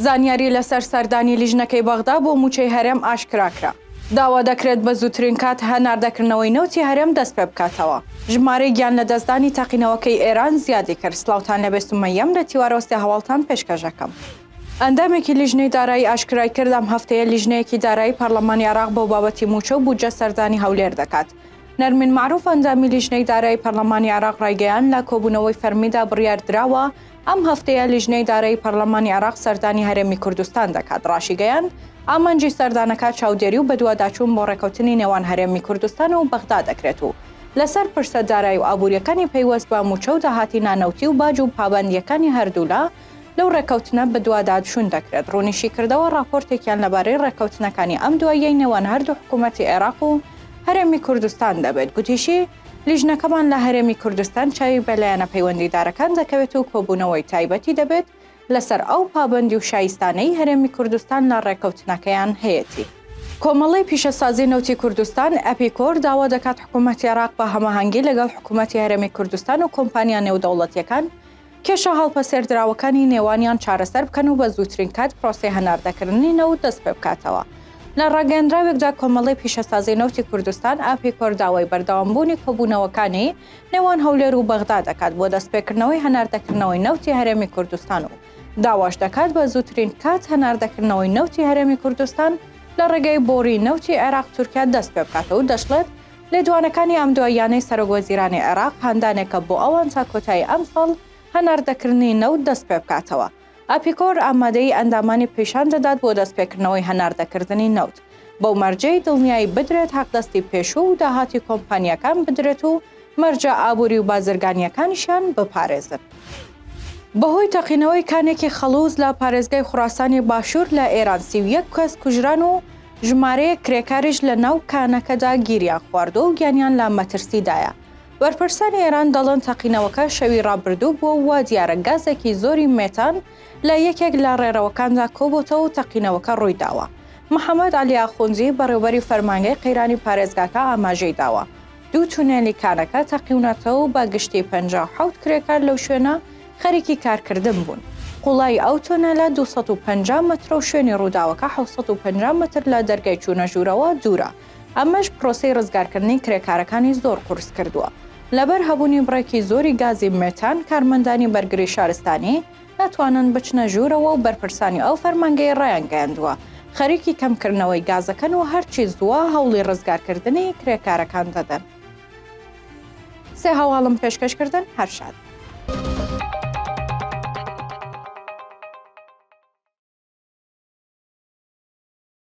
زانیاری لەسەر سەردانی لیژنەکەی بەغدا بۆ موچەی هەرێم ئاشکراکرا. داوا دەکرێت بە زووترین کات هەناردەکردنەوەی نەوتی هەرێم دەست پێ بکاتەوە. ژمارەی گیان لە دەستدانی تەقینەوەکەی ئێران زیادی کرد. سلااوتان لەبێ سومەیەم لە تیوارۆستی هەواڵتان پێشکەشەکەم. ئەندامێکی لیژنەی دارایی ئاشکرای کرد ئەم هەفتەیە لیژنەیەکی دارایی پەرلەمانی عێراق بۆ بابەتی موچە و بودجە سەردانی هەولێر دەکات. نەرمین معروف ئەندامی لیژنەی دارایی پەرلەمانی عێراق ڕایگەیان لە کۆبوونەوەی فەرمیدا بڕیاردراوە ئەم هەفتەیە لیژنەی دارایی پەرلەمانی عێراق سەردانی هەرێمی کوردستان دەکات. ڕاشیگەیان ئامانجی سەردانەکە چاودێری و بەدواداچوون بۆ ڕێکەوتنی نێوان هەرێمی کوردستان و بەغدا دەکرێت و لەسەر پرسە دارایی و ئابوووریەکانی پەیوەست بە موچە و داهاتی نانەوتی و باج و پابەندیەکانی هەردوولا لەو ڕێکەوتنە بەدواداچوون دەکرێت. ڕوونیشی کردەوە راپۆرتێکیان لەبارەی ڕێکەوتنەکانی ئەم دواییەی نێوان هەردوو حکوومەتی عێراق و هەرێمی کوردستان دەبێت. گوتیشی لیژنەکەمان لە هەرێمی کوردستان چاوی بەلایەنە پەیوەندیدارەکان دەکەوێت و کۆبوونەوەی تایبەتی دەبێت لەسەر ئەو پابەندی و شایستانەی هەرێمی کوردستان لە ڕێکەوتنەکەیان هەیەی. کۆمەڵی پیشەسازی نەوتی کوردستان ئەپیکۆر داوا دەکات حکوومەتی عێراق بە هەماهەنگی لەگەڵ حکوومەتی هەرێمی کوردستان و کۆمپانیا نێودەوڵەتیەکان کێشە هەڵپەسێردراوەکانی نێوانیان چارەسەر بکەن و بە زووترین کات پرۆسەی هەناردەکردنی نەوت دەست پێ بکاتەوە. لە ڕاگەیەندراوێکدا کۆمەڵی پیشەسازی نەوتی کوردستان ئاپیکۆر داوای بەردەوامبوونی کۆبوونەوەکانی نێوان هەولێر و بەغدا دەکات بۆ دەستپێکردنەوەی هەناردەکردنەوەی نەوتی هەرێمی کوردستان و داواش دەکات بە زووترین کات هەناردەکردنەوەی نەوتی هەرێمی کوردستان لە ڕێگەی بۆری نەوتی عێراق تورکیا دەست پێ بکاتەوە و دەشڵێت لێدوانەکانی ئەم دواییانەی سەرۆکوەزیرانی عێراق هەندانێکە بۆ ئەوان تا کۆتایی ئەم ساڵ هەناردەکردنی نەوت دەست پێ بکاتەوە. ئاپیکۆر ئامادەی ئەندامانی پیشان دەدات بۆ دەستپێکردنەوەی هەناردەکردنی نەوت. بەو مەرجەی دڵنیایی بدرێت حەقدەستی پێشوو و داهاتی کۆمپانیەکان بدرێت و مەرجە ئابووری و بازرگانیەکانیشیان بپارێزن. بەهۆی تەقینەوەی کانێکی خەڵوز لە پارێزگای خوراسانی باشوور لە ئێران 31 کەس کوژران و ژمارەیە کرێکاریش لە ناو کانەکەدا گیریان خواردۆ و گیانیان لە مەترسیدایە. وەرپرسانی ئێران دەڵێن تەقینەوەکە شەوی ڕابردوو بووە و دیارە گازێکی زۆری مێتان لە یەکێک لە ڕێڕەوەکاندا کۆبووتەوە و تەقینەوەکە ڕوویداوە. محەممەد عەلی ئاخوندزی بەڕێوەبەری فەرمانگەی قەیرانی پارێزگاکە ئاماژەی داوە. دوو تونێلی کانەکە تەقیونەتەوە و بە گشتی 57 کرێکار لەو شوێنە خەریکی کارکردن بوون. قوڵای ئەو تۆنەلە 250 متر و شوێنی ڕووداوەکە 750 متر لە دەرگای چوونە ژوورەوە دوورە. ئەمەش پرۆسەی ڕزگارکردنی کرێکارەکانی زۆر قورس کردووە. لەبەر هەبوونی بڕێکی زۆری گازی مێتان کارمەندانی بەرگری شارستانی ناتوانن بچنە ژوورەوە و بەرپرسانی ئەو فەرمانگەی ڕایان گەیاندووە. خەریکی کەمکردنەوەی گازەکەن و هەرچی زووە هەوڵی ڕزگارکردنی کرێکارەکان دەدەن. سێ هەواڵم پێشکەشکردن هەر شاد.